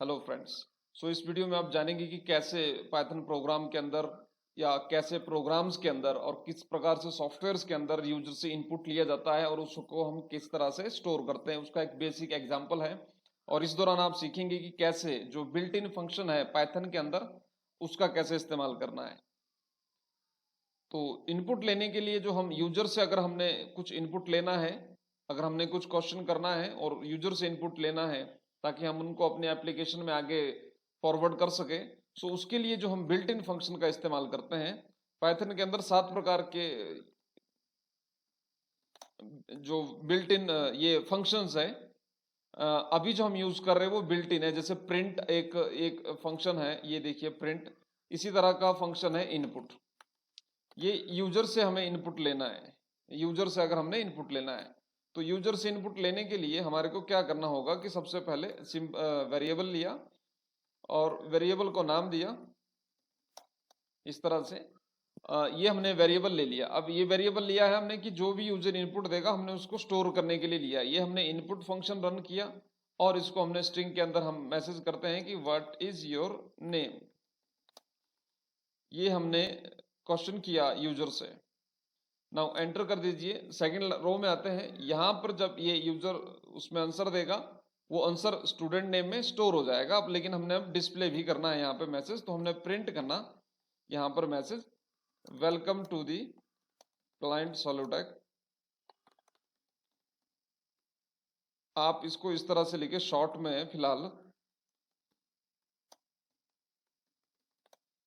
Hello friends. इस video में आप जानेंगे कि कैसे पाइथन प्रोग्राम के अंदर या कैसे प्रोग्राम्स के अंदर और किस प्रकार से सॉफ्टवेयर्स के अंदर यूजर से इनपुट लिया जाता है और उसको हम किस तरह से स्टोर करते हैं, उसका एक बेसिक एग्जांपल है। और इस दौरान आप सीखेंगे कि कैसे जो बिल्ट इन फंक्शन है पाइथन के अंदर उसका कैसे इस्तेमाल करना है। तो इनपुट लेने के लिए जो हम यूजर से अगर हमने कुछ इनपुट लेना है, अगर हमने कुछ क्वेश्चन करना है और यूजर से इनपुट लेना है ताकि हम उनको अपने एप्लीकेशन में आगे फॉरवर्ड कर सके, सो उसके लिए जो हम बिल्ट इन फंक्शन का इस्तेमाल करते हैं पाइथन के अंदर 7 प्रकार के जो बिल्ट इन ये फंक्शंस है। अभी जो हम यूज कर रहे हैं वो बिल्ट इन है। जैसे प्रिंट एक एक फंक्शन है, ये देखिए प्रिंट। इसी तरह का फंक्शन है इनपुट। ये यूजर से हमें इनपुट लेना है। यूजर से अगर हमने इनपुट लेना है तो यूजर से इनपुट लेने के लिए हमारे को क्या करना होगा कि सबसे पहले वेरिएबल लिया और वेरिएबल को नाम दिया इस तरह से। ये हमने वेरिएबल ले लिया। अब ये वेरिएबल लिया है हमने कि जो भी यूजर इनपुट देगा हमने उसको स्टोर करने के लिए लिया। ये हमने इनपुट फंक्शन रन किया और इसको हमने स्ट्रिंग के अंदर हम मैसेज करते हैं कि व्हाट इज योर नेम। ये हमने क्वेश्चन किया यूजर से। नाउ एंटर कर दीजिए। सेकंड रो में आते हैं। यहाँ पर जब ये यूजर उसमें आंसर देगा वो आंसर स्टूडेंट नेम में स्टोर हो जाएगा। अब लेकिन हमने अब डिस्प्ले भी करना है यहाँ पे मैसेज, तो हमने प्रिंट करना यहाँ पर message welcome to the client Solutech. आप इसको इस तरह से लिखे शॉर्ट में फिलहाल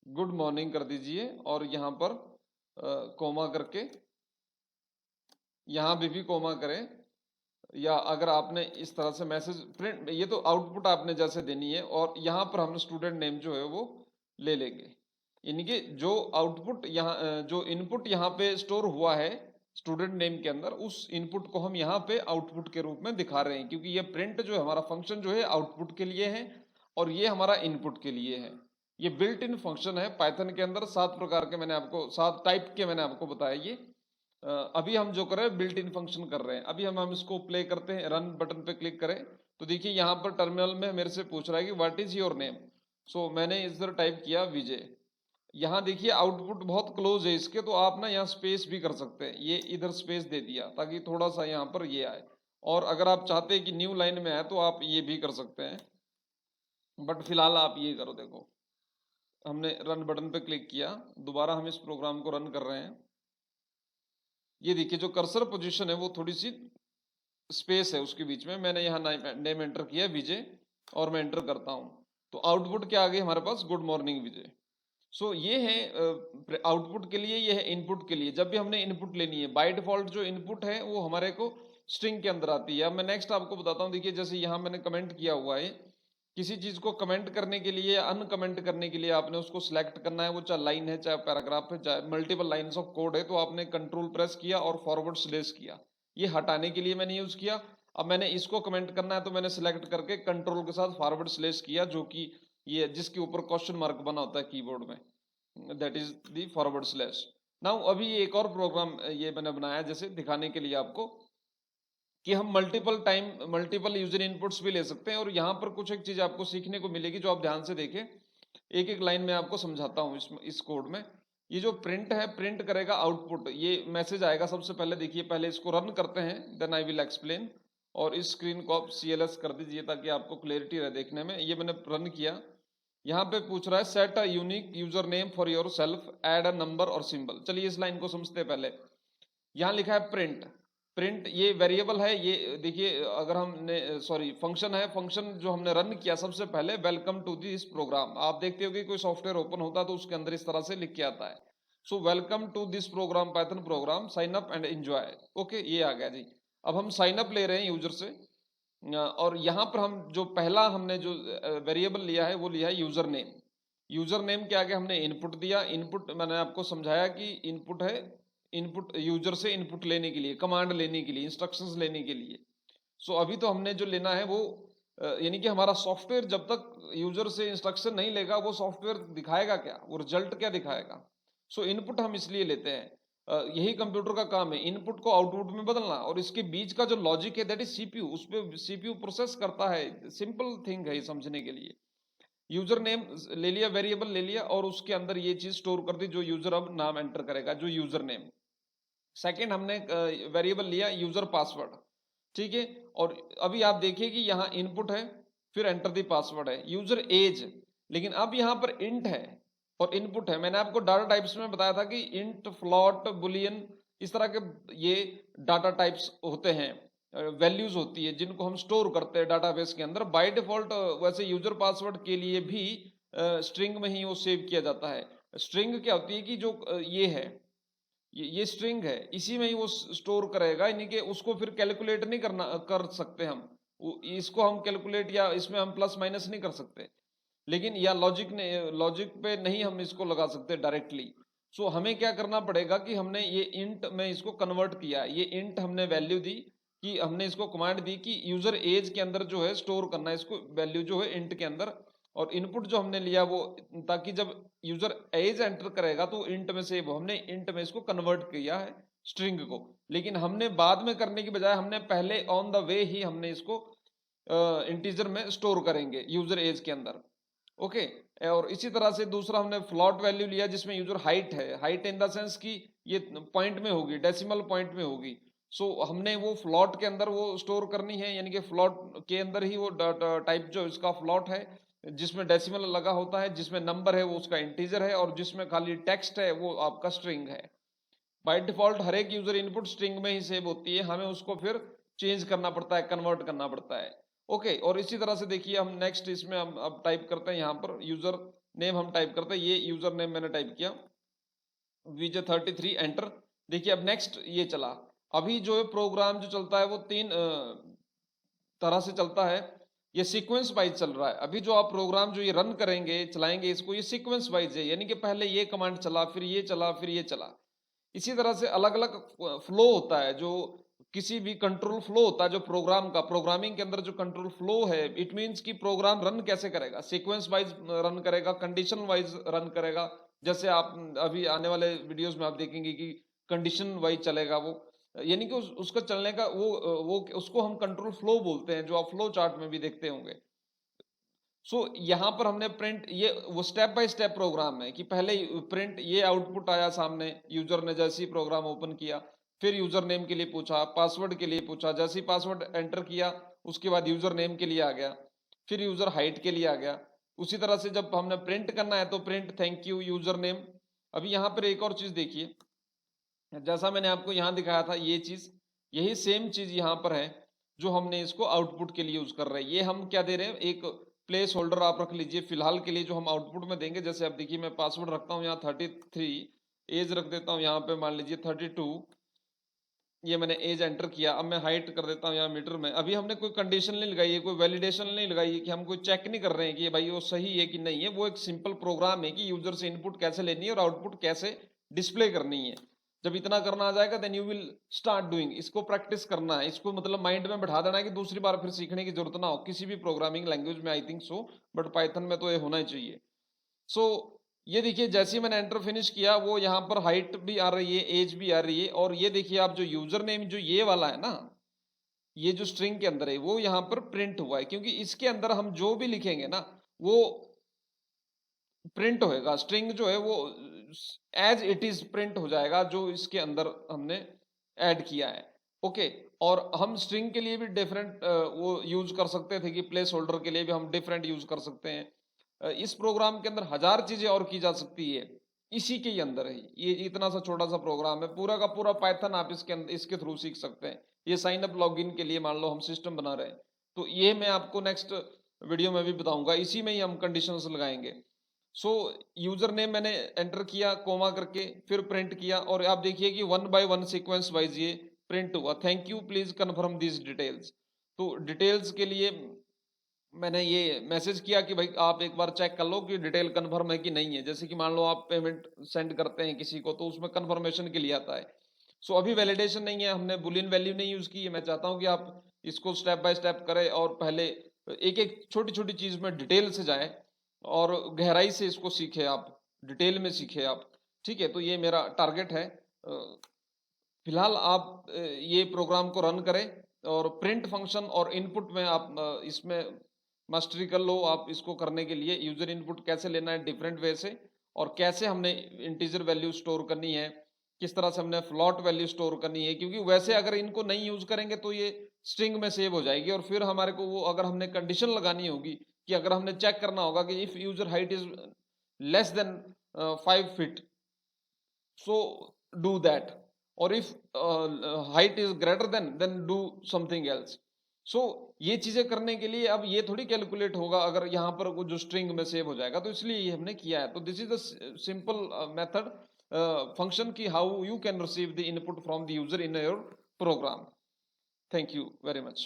गुड मॉर्निंग कर दीजिए और यहाँ पर कोमा करके यहाँ भी कोमा करें। या अगर आपने इस तरह से मैसेज प्रिंट, ये तो आउटपुट आपने जैसे देनी है और यहाँ पर हम स्टूडेंट नेम जो है वो ले लेंगे। यानी कि जो आउटपुट यहाँ जो इनपुट यहाँ पे स्टोर हुआ है स्टूडेंट नेम के अंदर, उस इनपुट को हम यहाँ पे आउटपुट के रूप में दिखा रहे हैं, क्योंकि ये प्रिंट जो है हमारा फंक्शन जो है आउटपुट के लिए है और ये हमारा इनपुट के लिए है। ये बिल्ट इन फंक्शन है पाइथन के अंदर। 7 प्रकार के मैंने आपको 7 टाइप के मैंने आपको बताया। ये अभी हम जो कर रहे हैं बिल्ट इन फंक्शन कर रहे हैं। अभी हम इसको प्ले करते हैं। रन बटन पे क्लिक करें तो देखिए यहाँ पर टर्मिनल में मेरे से पूछ रहा है कि व्हाट इज योर नेम। सो मैंने इधर टाइप किया विजय। यहाँ देखिए आउटपुट बहुत क्लोज है इसके, तो आप ना यहाँ स्पेस भी कर सकते हैं। ये इधर स्पेस दे दिया ताकि थोड़ा सा यहाँ पर ये आए। और अगर आप चाहते हैं कि न्यू लाइन में आए तो आप ये भी कर सकते हैं, बट फिलहाल आप ये करो। देखो हमने रन बटन पे क्लिक किया, दोबारा हम इस प्रोग्राम को रन कर रहे हैं। ये देखिए जो कर्सर पोजीशन है वो थोड़ी सी स्पेस है उसके बीच में। मैंने यहाँ नेम एंटर किया विजय और मैं एंटर करता हूँ तो आउटपुट क्या आ गई हमारे पास, गुड मॉर्निंग विजय। सो ये है आउटपुट के लिए, ये है इनपुट के लिए। जब भी हमने इनपुट लेनी है बाय डिफॉल्ट जो इनपुट है वो हमारे को स्ट्रिंग के अंदर आती है। अब मैं नेक्स्ट आपको बताता हूँ। देखिए जैसे यहाँ मैंने कमेंट किया हुआ है, किसी चीज को कमेंट करने के लिए या अनकमेंट करने के लिए आपने उसको सिलेक्ट करना है, वो चाहे लाइन है चाहे पैराग्राफ है चाहे मल्टीपल लाइंस ऑफ कोड है, तो आपने कंट्रोल प्रेस किया और फॉरवर्ड स्लैश किया। ये हटाने के लिए मैंने यूज किया। अब मैंने इसको कमेंट करना है तो मैंने सिलेक्ट करके कंट्रोल के साथ फॉरवर्ड स्लैश किया, जो कि ये जिसके ऊपर क्वेश्चन मार्क बना होता है कीबोर्ड में, that is the forward slash. Now अभी एक और प्रोग्राम ये मैंने बनाया जैसे दिखाने के लिए आपको कि हम मल्टीपल यूजर इनपुट्स भी ले सकते हैं। और यहाँ पर कुछ एक चीज आपको सीखने को मिलेगी जो आप ध्यान से देखें। एक एक लाइन में आपको समझाता हूँ इस कोड में। ये जो प्रिंट है, प्रिंट करेगा आउटपुट, ये मैसेज आएगा सबसे पहले। देखिए पहले इसको रन करते हैं, देन आई विल एक्सप्लेन। और इस स्क्रीन को आप CLS कर दीजिए ताकि आपको क्लियरिटी रहे देखने में। ये मैंने रन किया। यहाँ पे पूछ रहा है set a unique user name for yourself, add a number और सिंबल। चलिए इस लाइन को समझते हैं पहले। यहाँ लिखा है प्रिंट। प्रिंट ये वेरिएबल है। ये देखिए अगर हमने फंक्शन है, फंक्शन जो हमने रन किया सबसे पहले वेलकम टू दिस प्रोग्राम। आप देखते हो कि कोई सॉफ्टवेयर ओपन होता है तो उसके अंदर इस तरह से लिख के आता है, so welcome to this program Python program, sign up and enjoy. Okay ये आ गया जी। अब हम साइन अप ले रहे हैं यूजर से और यहाँ पर हम जो पहला हमने जो वेरिएबल लिया है वो लिया है यूजर नेम। यूजर नेम के आगे हमने इनपुट दिया। इनपुट मैंने आपको समझाया कि इनपुट है, इनपुट यूजर से इनपुट लेने के लिए, कमांड लेने के लिए, इंस्ट्रक्शंस लेने के लिए। सो अभी तो हमने जो लेना है वो यानी कि हमारा सॉफ्टवेयर जब तक यूजर से इंस्ट्रक्शन नहीं लेगा वो सॉफ्टवेयर दिखाएगा क्या, वो रिजल्ट क्या दिखाएगा। सो इनपुट हम इसलिए लेते हैं। यही कंप्यूटर का काम है, इनपुट को आउटपुट में बदलना। और इसके बीच का जो लॉजिक है दैट इज CPU, उस पर CPU प्रोसेस करता है। सिंपल थिंग है ये समझने के लिए। यूजर नेम ले लिया, वेरिएबल ले लिया और उसके अंदर ये चीज स्टोर कर दी जो यूजर अब नाम एंटर करेगा, जो यूजर नेम। सेकेंड हमने वेरिएबल लिया यूजर पासवर्ड, ठीक है। और अभी आप देखिए कि यहाँ इनपुट है, फिर एंटर दी पासवर्ड है, यूजर एज, लेकिन अब यहाँ पर इंट है और इनपुट है। मैंने आपको डाटा टाइप्स में बताया था कि इंट, फ्लॉट, बुलियन, इस तरह के ये डाटा टाइप्स होते हैं, वैल्यूज होती है जिनको हम स्टोर करते हैं डाटाबेस के अंदर। बाय डिफॉल्ट वैसे यूजर पासवर्ड के लिए भी स्ट्रिंग में ही वो सेव किया जाता है। स्ट्रिंग क्या होती है कि जो ये है, ये स्ट्रिंग है, इसी में ही वो स्टोर करेगा, यानी कि उसको फिर कैलकुलेट नहीं कर सकते हम, इसको हम कैलकुलेट या इसमें हम प्लस माइनस नहीं कर सकते, लेकिन या लॉजिक पे नहीं हम इसको लगा सकते डायरेक्टली। सो हमें क्या करना पड़ेगा कि हमने ये इंट में इसको कन्वर्ट किया, ये इंट हमने वैल्यू दी कि हमने इसको कमांड दी कि यूजर एज के अंदर जो है स्टोर करना है इसको, वैल्यू जो है इंट के अंदर। और इनपुट जो हमने लिया वो, ताकि जब यूजर एज एंटर करेगा तो इंट में से वो हमने इंट में इसको कन्वर्ट किया है स्ट्रिंग को। लेकिन हमने बाद में करने की बजाय हमने पहले ऑन द वे ही हमने इसको इंटीजर में स्टोर करेंगे यूजर एज के अंदर। ओके। और इसी तरह से दूसरा हमने फ्लॉट वैल्यू लिया जिसमें यूजर हाइट है, हाइट इन द सेंस कि ये पॉइंट में होगी, डेसिमल पॉइंट में होगी। सो हमने वो फ्लॉट के अंदर वो स्टोर करनी है, यानी कि फ्लॉट के अंदर ही वो टाइप जो इसका फ्लॉट है, जिसमें डेसिमल लगा होता है, जिसमें नंबर है वो उसका इंटीजर है, और जिसमें खाली टेक्स्ट है वो आपका स्ट्रिंग है। बाय डिफॉल्ट हर एक यूजर इनपुट स्ट्रिंग में ही सेव होती है, हमें उसको फिर चेंज करना पड़ता है, कन्वर्ट करना पड़ता है। ओके। और इसी तरह से देखिए हम नेक्स्ट इसमें हम अब टाइप करते हैं, यहाँ पर यूजर नेम हम टाइप करते हैं, ये यूजर नेम मैंने टाइप किया VJ33 एंटर। देखिए अब नेक्स्ट ये चला। अभी जो है प्रोग्राम जो चलता है वो तीन तरह से चलता है, ये सीक्वेंस वाइज चल रहा है। अभी जो आप प्रोग्राम जो ये रन करेंगे, चलाएंगे इसको, ये सीक्वेंस वाइज है, यानी कि पहले ये कमांड चला, फिर ये चला, फिर ये चला। इसी तरह से अलग अलग फ्लो होता है, जो किसी भी कंट्रोल फ्लो होता है जो प्रोग्राम का, प्रोग्रामिंग के अंदर जो कंट्रोल फ्लो है, इट मींस कि प्रोग्राम रन कैसे करेगा, सीक्वेंस वाइज रन करेगा, कंडीशन वाइज रन करेगा। जैसे आप अभी आने वाले वीडियोस में आप देखेंगे कि कंडीशन वाइज चलेगा वो, यानी कि उसका चलने का वो उसको हम कंट्रोल फ्लो बोलते हैं, जो आप फ्लो चार्ट में भी देखते होंगे। सो यहाँ पर हमने प्रिंट, ये वो स्टेप बाय स्टेप प्रोग्राम है कि पहले प्रिंट ये आउटपुट आया सामने, यूजर ने जैसे ही प्रोग्राम ओपन किया, फिर यूजर नेम के लिए पूछा, पासवर्ड के लिए पूछा, जैसे ही पासवर्ड एंटर किया उसके बाद यूजर नेम के लिए आ गया, फिर यूजर हाइट के लिए आ गया। उसी तरह से जब हमने प्रिंट करना है तो print thank you user name. अभी यहाँ पर एक और चीज देखिए, जैसा मैंने आपको यहाँ दिखाया था ये चीज, यही सेम चीज यहाँ पर है जो हमने इसको आउटपुट के लिए यूज कर रहे हैं। ये हम क्या दे रहे हैं, एक प्लेस होल्डर आप रख लीजिए फिलहाल के लिए, जो हम आउटपुट में देंगे। जैसे आप देखिए मैं पासवर्ड रखता हूँ यहाँ 33, एज रख देता हूँ यहाँ पे मान लीजिए 32, ये मैंने एज एंटर किया। अब मैं हाइट कर देता हूँ यहाँ मीटर में। अभी हमने कोई कंडीशन नहीं लगाई है, कोई वैलिडेशन नहीं लगाई है, कि हम कोई चेक नहीं कर रहे हैं कि भाई वो सही है कि नहीं है। वो एक सिंपल प्रोग्राम है कि यूजर से इनपुट कैसे लेनी है और आउटपुट कैसे डिस्प्ले करनी है। जब इतना करना आ जाएगा then you will start doing, इसको प्रैक्टिस करना है, इसको मतलब माइंड में बैठा देना है कि दूसरी बार फिर सीखने की जरूरत ना हो किसी भी प्रोग्रामिंग लैंग्वेज में, I think so, but Python में तो ये होना ही चाहिए। सो ये देखिए जैसे ही मैंने एंटर फिनिश किया, वो यहाँ पर हाइट भी आ रही है, एज भी आ रही है, और ये देखिए आप जो यूजर नेम जो ये वाला है ना, ये जो स्ट्रिंग के अंदर है वो यहाँ पर प्रिंट हुआ है, क्योंकि इसके अंदर हम जो भी लिखेंगे ना वो प्रिंट होएगा। स्ट्रिंग जो है वो एज इट इज प्रिंट हो जाएगा जो इसके अंदर हमने ऐड किया है। ओके। और हम स्ट्रिंग के लिए भी डिफरेंट वो यूज कर सकते थे कि प्लेस होल्डर के लिए भी हम डिफरेंट यूज कर सकते हैं। इस प्रोग्राम के अंदर हजार चीजें और की जा सकती है, इसी के ही अंदर है। ये इतना सा छोटा सा प्रोग्राम है, पूरा का पूरा पाइथन आप इसके थ्रू सीख सकते हैं। ये साइन अप लॉगिन के लिए मान लो हम सिस्टम बना रहे हैं, तो ये मैं आपको नेक्स्ट वीडियो में भी बताऊंगा, इसी में ही हम कंडीशंस लगाएंगे। सो यूजर नेम मैंने एंटर किया कोमा करके, फिर प्रिंट किया, और आप देखिए कि 1 by 1 सीक्वेंस वाइज ये प्रिंट हुआ। Thank you please confirm this details. तो डिटेल्स के लिए मैंने ये मैसेज किया कि भाई आप एक बार चेक कर लो कि डिटेल कन्फर्म है कि नहीं है। जैसे कि मान लो आप पेमेंट सेंड करते हैं किसी को, तो उसमें कन्फर्मेशन के लिए आता है। सो अभी वैलिडेशन नहीं है, हमने बुलियन वैल्यू नहीं यूज की है। मैं चाहता हूँ कि आप इसको स्टेप बाय स्टेप करें और पहले एक एक छोटी छोटी चीज में डिटेल से जाए और गहराई से इसको सीखे आप, डिटेल में सीखे आप। ठीक है, तो ये मेरा टारगेट है। फिलहाल आप ये प्रोग्राम को रन करें और प्रिंट फंक्शन और इनपुट में आप इसमें मास्टरी कर लो आप इसको करने के लिए। यूजर इनपुट कैसे लेना है डिफरेंट वे से, और कैसे हमने इंटीजर वैल्यू स्टोर करनी है, किस तरह से हमने फ्लोट वैल्यू स्टोर करनी है, क्योंकि वैसे अगर इनको नहीं यूज करेंगे तो ये स्ट्रिंग में सेव हो जाएगी, और फिर हमारे को वो अगर हमने कंडीशन लगानी होगी कि अगर हमने चेक करना होगा कि if user height is less than 5 feet, so do that, or if height is greater than, then do something else. So ये चीजें करने के लिए अब ये थोड़ी कैलकुलेट होगा अगर यहाँ पर वो जो स्ट्रिंग में सेव हो जाएगा, तो इसलिए ये हमने किया है। तो this is the simple method function की how you can receive the input from the user in your program. Thank you very much.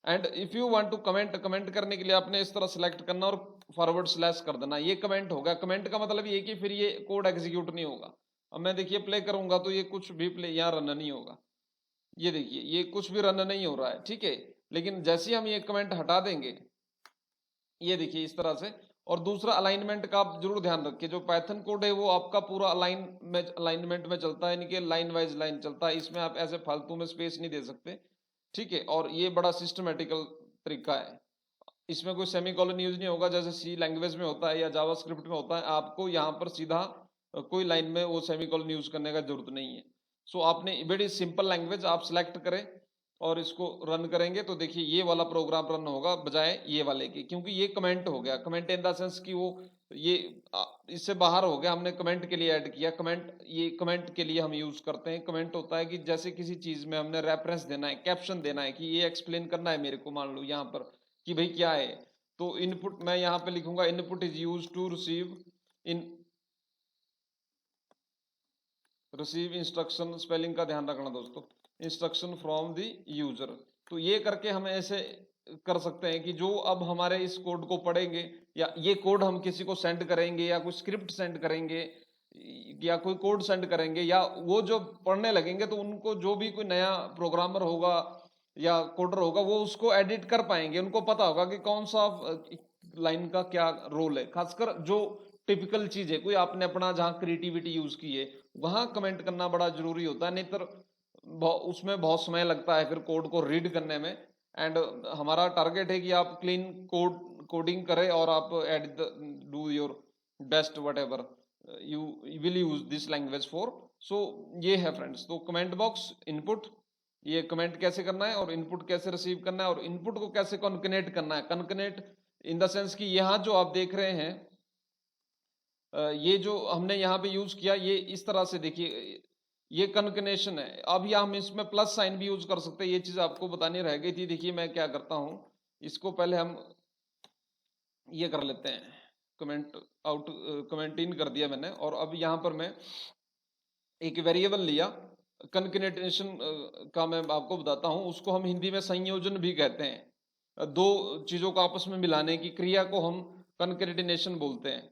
And if you want to comment, comment करने के लिए आपने इस तरह सेलेक्ट करना और फॉरवर्ड स्लैश कर देना, ये कमेंट होगा। कमेंट का मतलब ये कि फिर ये कोड एग्जीक्यूट नहीं होगा। अब मैं देखिए प्ले करूंगा तो ये कुछ भी प्ले यहाँ रन नहीं होगा, ये देखिए ये कुछ भी रन नहीं हो रहा है, ठीक है। लेकिन जैसे ही हम ये कमेंट हटा देंगे, ये देखिए इस तरह से। और दूसरा अलाइनमेंट का आप जरूर ध्यान रखिए, जो पाइथन कोड है वो आपका पूरा अलाइनमेंट में चलता है, यानी कि लाइन वाइज लाइन चलता है, इसमें आप ऐसे फालतू में स्पेस नहीं दे सकते, ठीक है। और ये बड़ा सिस्टमेटिकल तरीका है, इसमें कोई सेमीकोलन यूज नहीं होगा जैसे सी लैंग्वेज में होता है या जावास्क्रिप्ट में होता है। आपको यहाँ पर सीधा कोई लाइन में वो सेमीकोलन यूज करने का जरूरत नहीं है। सो आपने बड़ी सिंपल लैंग्वेज आप सिलेक्ट करें और इसको रन करेंगे तो देखिए ये वाला प्रोग्राम रन होगा बजाय ये वाले की, क्योंकि ये कमेंट हो गया। कमेंट इन द सेंस कि वो ये इससे बाहर हो गया, हमने कमेंट के लिए ऐड किया। कमेंट, ये कमेंट के लिए हम यूज करते हैं। कमेंट होता है कि जैसे किसी चीज में हमने रेफरेंस देना है, कैप्शन देना है, कि ये एक्सप्लेन करना है मेरे को, मान लो यहाँ पर कि भाई क्या है, तो इनपुट मैं यहाँ पे लिखूंगा input is use to receive instruction. Spelling का ध्यान रखना दोस्तों, इंस्ट्रक्शन फ्रॉम द यूजर। तो ये करके हम ऐसे कर सकते हैं कि जो अब हमारे इस कोड को पढ़ेंगे, या ये कोड हम किसी को सेंड करेंगे, या कोई स्क्रिप्ट सेंड करेंगे, या कोई कोड सेंड करेंगे, या वो जो पढ़ने लगेंगे तो उनको जो भी कोई नया प्रोग्रामर होगा या कोडर होगा वो उसको एडिट कर पाएंगे। उनको पता होगा कि कौन सा लाइन का क्या रोल है। खासकर जो टिपिकल चीज है, कोई आपने अपना जहाँ क्रिएटिविटी यूज की है वहां कमेंट करना बड़ा जरूरी होता है, नहीं तो उसमें बहुत समय लगता है फिर कोड को रीड करने में। एंड हमारा टारगेट है कि आप क्लीन कोडिंग करें और आप at do your best whatever you will use this language for. So ये है फ्रेंड्स, तो कमेंट बॉक्स, इनपुट, ये कमेंट कैसे करना है और इनपुट कैसे रिसीव करना है, और इनपुट को कैसे कॉन्कनेट करना है। कॉन्कनेट इन द सेंस कि यहाँ जो आप देख रहे हैं, ये जो हमने यहाँ पे यूज किया, ये इस तरह से देखिए ये कन्कनेशन है। अब या हम इसमें प्लस साइन भी यूज कर सकते हैं, ये चीज आपको बतानी रह गई थी। देखिए मैं क्या करता हूँ, इसको पहले हम ये कर लेते हैं, कमेंट आउट, कमेंट इन कर दिया मैंने, और अब यहाँ पर मैं एक वेरिएबल लिया। कन्कनेटेशन का मैं आपको बताता हूँ, उसको हम हिंदी में संयोजन भी कहते हैं। दो चीजों को आपस में मिलाने की क्रिया को हम कन्कनेटेशन बोलते हैं।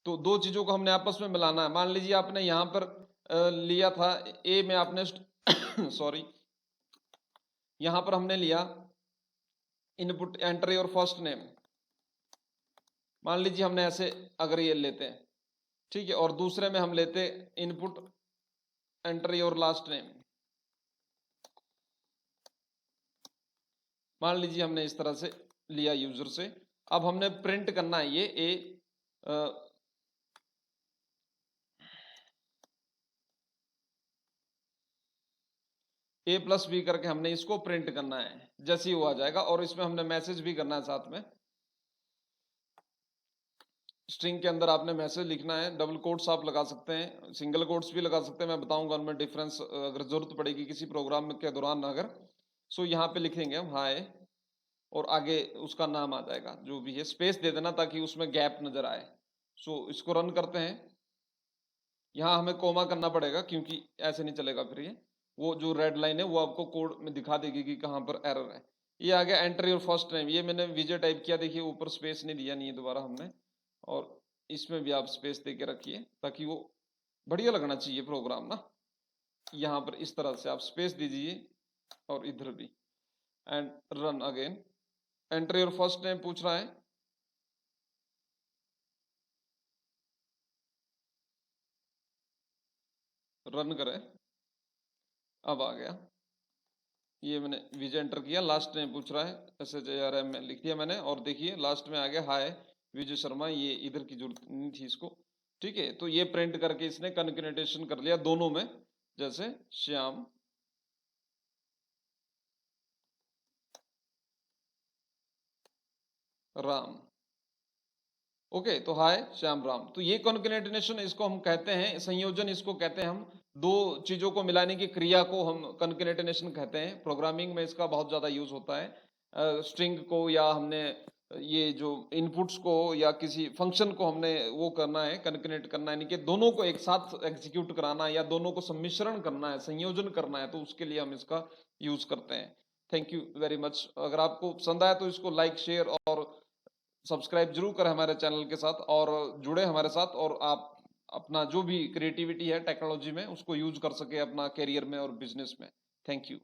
तो दो चीजों को हमने आपस में मिलाना है। मान लीजिए आपने यहाँ पर लिया था ए में आपने सॉरी, यहाँ पर हमने लिया input enter your first name, मान लीजिए हमने ऐसे अगर ये लेते हैं, ठीक है। और दूसरे में हम लेते input enter your last name, मान लीजिए हमने इस तरह से लिया यूजर से। अब हमने प्रिंट करना है ये ए प्लस बी करके हमने इसको प्रिंट करना है, जैसे ही वो आ जाएगा। और इसमें हमने मैसेज भी करना है साथ में। स्ट्रिंग के अंदर आपने मैसेज लिखना है, डबल कोट्स आप लगा सकते हैं, सिंगल कोट्स भी लगा सकते हैं, मैं बताऊंगा उनमें डिफरेंस अगर जरूरत पड़ेगी किसी प्रोग्राम के दौरान अगर। सो यहाँ पे लिखेंगे हम हाय, और आगे उसका नाम आ जाएगा जो भी है, स्पेस दे देना ताकि उसमें गैप नजर आए। सो इसको रन करते हैं। यहाँ हमें कोमा करना पड़ेगा क्योंकि ऐसे नहीं चलेगा, फिर ये वो जो रेड लाइन है वो आपको कोड में दिखा देगी कि कहाँ पर एरर है। ये आ गया एंटर योर फर्स्ट नेम, ये मैंने विजय टाइप किया, देखिए ऊपर स्पेस नहीं दिया, नहीं है दोबारा हमने। और इसमें भी आप स्पेस दे के रखिए ताकि वो बढ़िया लगना चाहिए प्रोग्राम ना। यहाँ पर इस तरह से आप स्पेस दीजिए और इधर भी, and run again. Enter your first name पूछ रहा है, रन करें, अब आ गया। ये मैंने विजय एंटर किया, लास्ट में पूछ रहा है SHARM में लिख दिया मैंने, और देखिए लास्ट में आ गया हाय विजय शर्मा, ये इधर की जरूरत नहीं थी इसको, ठीक है। तो ये प्रिंट करके इसने कन्कैटिनेशन कर लिया दोनों में, जैसे श्याम राम, ओके। तो हाय श्याम राम, तो ये कॉन्केटेनेशन इसको हम कहते हैं, संयोजन इसको कहते हैं हम, दो चीजों को मिलाने की क्रिया को हम कॉन्केटेनेशन कहते हैं। प्रोग्रामिंग में इसका बहुत ज्यादा यूज होता है। स्ट्रिंग को या हमने ये जो इनपुट्स को या किसी फंक्शन को हमने वो करना है, कॉन्केटेनेट करना है, यानी कि दोनों को एक साथ एग्जीक्यूट कराना है या दोनों को सम्मिश्रण करना है, संयोजन करना है, तो उसके लिए हम इसका यूज करते हैं। Thank you very much. अगर आपको पसंद आया तो इसको लाइक शेयर और सब्सक्राइब जरूर करें हमारे चैनल के साथ, और जुड़े हमारे साथ, और आप अपना जो भी क्रिएटिविटी है टेक्नोलॉजी में उसको यूज कर सके अपना करियर में और बिजनेस में। Thank you.